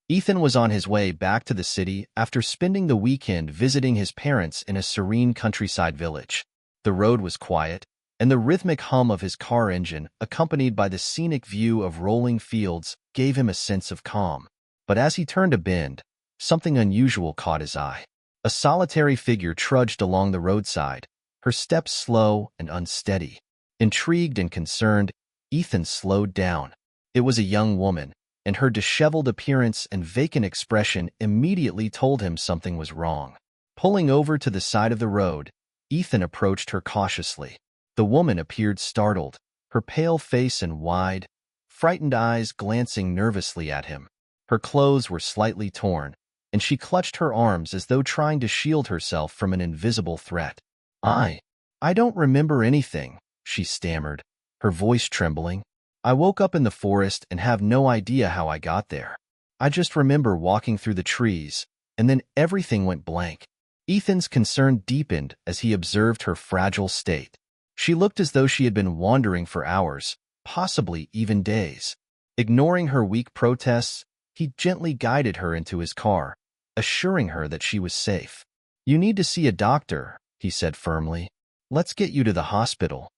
Ethan was on his way back to the city after spending the weekend visiting his parents in a serene countryside village. The road was quiet, and the rhythmic hum of his car engine, accompanied by the scenic view of rolling fields, gave him a sense of calm. But as he turned a bend, something unusual caught his eye. A solitary figure trudged along the roadside, her steps slow and unsteady. Intrigued and concerned, Ethan slowed down. It was a young woman, and her disheveled appearance and vacant expression immediately told him something was wrong. Pulling over to the side of the road, Ethan approached her cautiously. The woman appeared startled, her pale face and wide, frightened eyes glancing nervously at him. Her clothes were slightly torn, and she clutched her arms as though trying to shield herself from an invisible threat. I don't remember anything," she stammered, her voice trembling. "I woke up in the forest and have no idea how I got there. I just remember walking through the trees, and then everything went blank." Ethan's concern deepened as he observed her fragile state. She looked as though she had been wandering for hours, possibly even days. Ignoring her weak protests, he gently guided her into his car, assuring her that she was safe. "You need to see a doctor," he said firmly. "Let's get you to the hospital."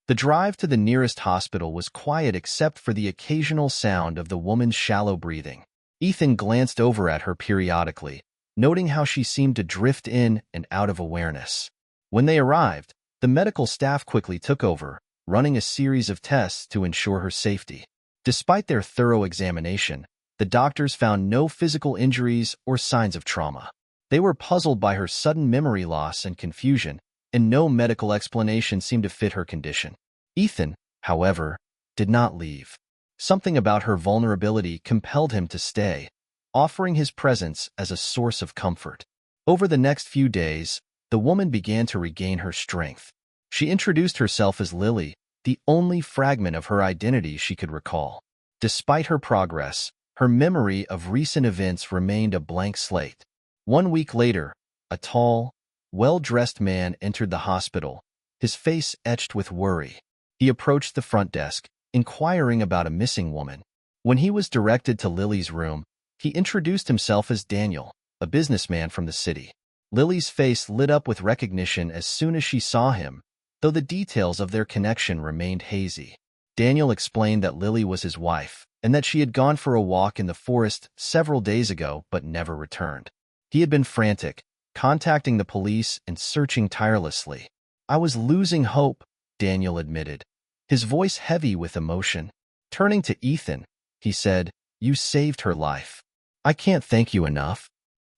The drive to the nearest hospital was quiet except for the occasional sound of the woman's shallow breathing. Ethan glanced over at her periodically, noting how she seemed to drift in and out of awareness. When they arrived, the medical staff quickly took over, running a series of tests to ensure her safety. Despite their thorough examination, the doctors found no physical injuries or signs of trauma. They were puzzled by her sudden memory loss and confusion, and no medical explanation seemed to fit her condition. Ethan, however, did not leave. Something about her vulnerability compelled him to stay, offering his presence as a source of comfort. Over the next few days, the woman began to regain her strength. She introduced herself as Lily, the only fragment of her identity she could recall. Despite her progress, her memory of recent events remained a blank slate. 1 week later, a tall, well-dressed man entered the hospital, his face etched with worry. He approached the front desk, inquiring about a missing woman. When he was directed to Lily's room, he introduced himself as Daniel, a businessman from the city. Lily's face lit up with recognition as soon as she saw him, though the details of their connection remained hazy. Daniel explained that Lily was his wife, and that she had gone for a walk in the forest several days ago but never returned. He had been frantic, contacting the police and searching tirelessly. "I was losing hope," Daniel admitted, his voice heavy with emotion. Turning to Ethan, he said, "You saved her life. I can't thank you enough."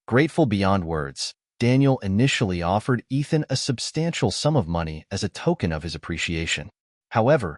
Grateful beyond words, Daniel initially offered Ethan a substantial sum of money as a token of his appreciation. However,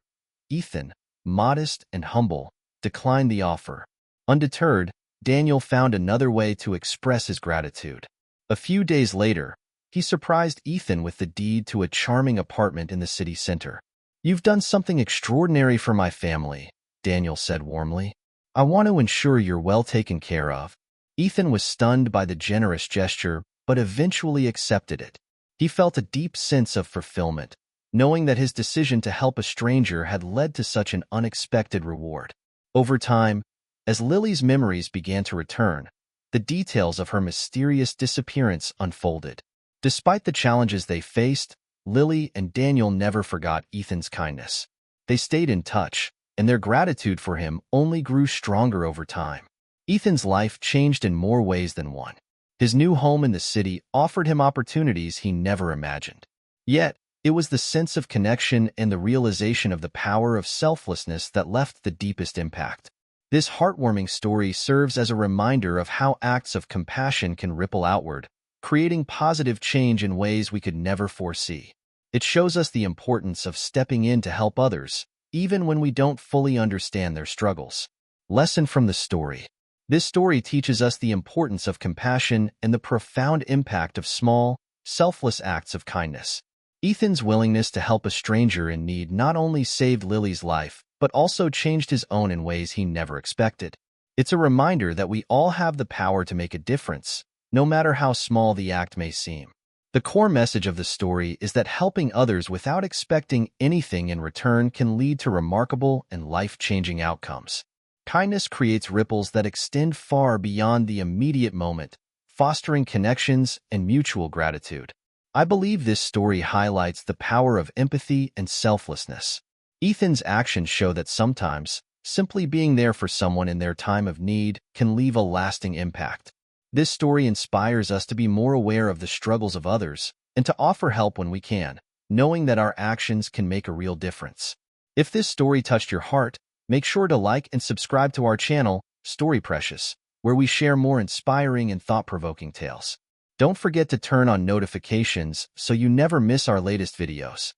Ethan, modest and humble, declined the offer. Undeterred, Daniel found another way to express his gratitude. A few days later, he surprised Ethan with the deed to a charming apartment in the city center. "You've done something extraordinary for my family," Daniel said warmly. "I want to ensure you're well taken care of." Ethan was stunned by the generous gesture, but eventually accepted it. He felt a deep sense of fulfillment, knowing that his decision to help a stranger had led to such an unexpected reward. Over time, as Lily's memories began to return, the details of her mysterious disappearance unfolded. Despite the challenges they faced, Lily and Daniel never forgot Ethan's kindness. They stayed in touch, and their gratitude for him only grew stronger over time. Ethan's life changed in more ways than one. His new home in the city offered him opportunities he never imagined. Yet, it was the sense of connection and the realization of the power of selflessness that left the deepest impact. This heartwarming story serves as a reminder of how acts of compassion can ripple outward, creating positive change in ways we could never foresee. It shows us the importance of stepping in to help others, even when we don't fully understand their struggles. Lesson from the story. This story teaches us the importance of compassion and the profound impact of small, selfless acts of kindness. Ethan's willingness to help a stranger in need not only saved Lily's life, but also changed his own in ways he never expected. It's a reminder that we all have the power to make a difference, no matter how small the act may seem. The core message of the story is that helping others without expecting anything in return can lead to remarkable and life-changing outcomes. Kindness creates ripples that extend far beyond the immediate moment, fostering connections and mutual gratitude. I believe this story highlights the power of empathy and selflessness. Ethan's actions show that sometimes, simply being there for someone in their time of need can leave a lasting impact. This story inspires us to be more aware of the struggles of others and to offer help when we can, knowing that our actions can make a real difference. If this story touched your heart, make sure to like and subscribe to our channel, Story Precious, where we share more inspiring and thought-provoking tales. Don't forget to turn on notifications so you never miss our latest videos.